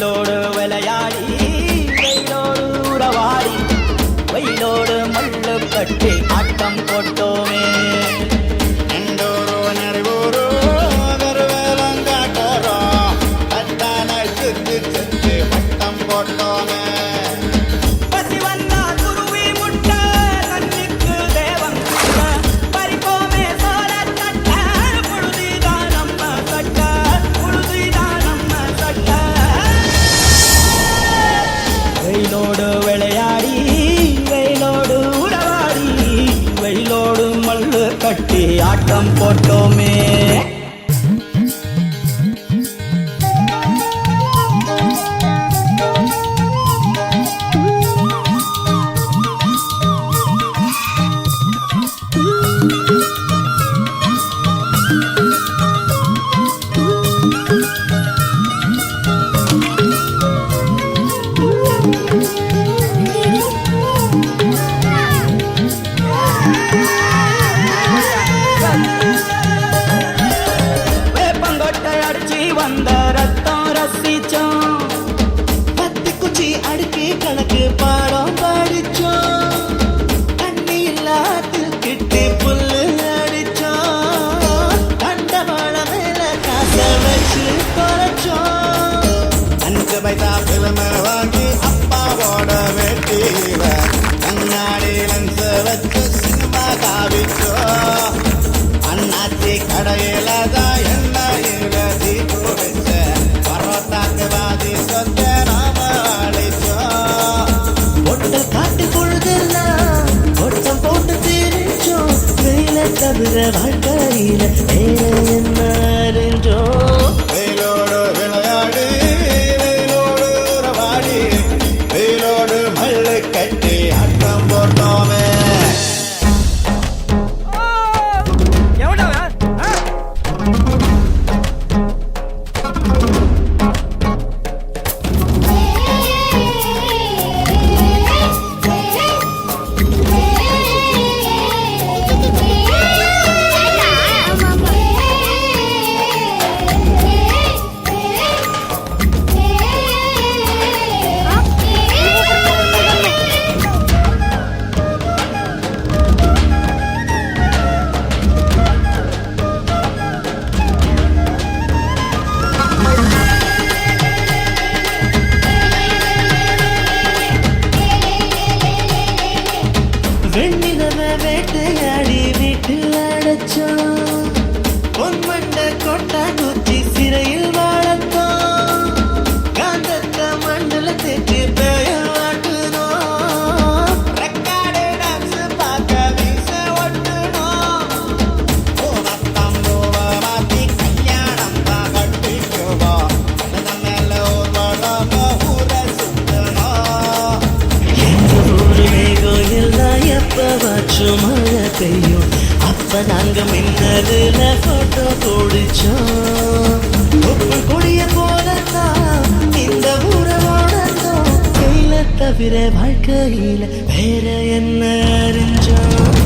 வெயிலோடு விளையாடி வெயிலோடு உறவாடி வெயிலோடு மல்லு கட்டி ஆட்டம் போட்டோமே வெயிலோடு விளையாடி வெயிலோடு உறவாடி வெயிலோடு மல்லு கட்டி ஆட்டம் போட்டோமே வந்த ரத்தம் ரசிச்சோம் பத்து குச்சி அடுக்கி கணக்கு பாடம் படிச்சோம் தண்ணி இல்லாத்தில் கிட்டி புல்லு அடிச்சோம் கண்டவாழ மேல காச வச்சு குறைச்சோம் 5 பைசா பிலிம வாங்கி அப்பாவோட வெட்டியில கண்ணாடி லென்ஸ் வச்சு சினிமா காவிச்சோம் அண்ணாச்சி கடையில தான் தவிர வாழ்க்கையில என்ன அறிஞ்சோம் வெயிலோடு விளையாடி வெயிலோடு உறவாடி வெயிலோடு மல்லு கட்டி ஆட்டம் போட்டோமே வெண்ணிலவ வேட்டையாடி வீட்டில் அடைச்சோம் பொன்மண்ட கொட்டா குச்சி சிறையில் வாழத்தோம் காந்தத்த மண்டல தேற்றி பெயர் வாட்டுனோம் ரெக்கார்டு டான்ஸ் பார்க்க வீச ஒட்டுனோம் மாத்தி கல்யாணம் தான் கட்டிக்குவோம் மேல ஒரு வளமோ ஊர சுத்தணும் ஊரு மேகம் எல்லாம் எப்பவாச்சும் மழை பெய்யும் அப்ப நாங்க மின்னதுல போட்டோ பிடிச்சோம் கொடிய போலத்தான் இந்த உறவோடத்தோம் கையில தவிர வாழ்க்கையில வேற என்ன அறிஞ்சோம்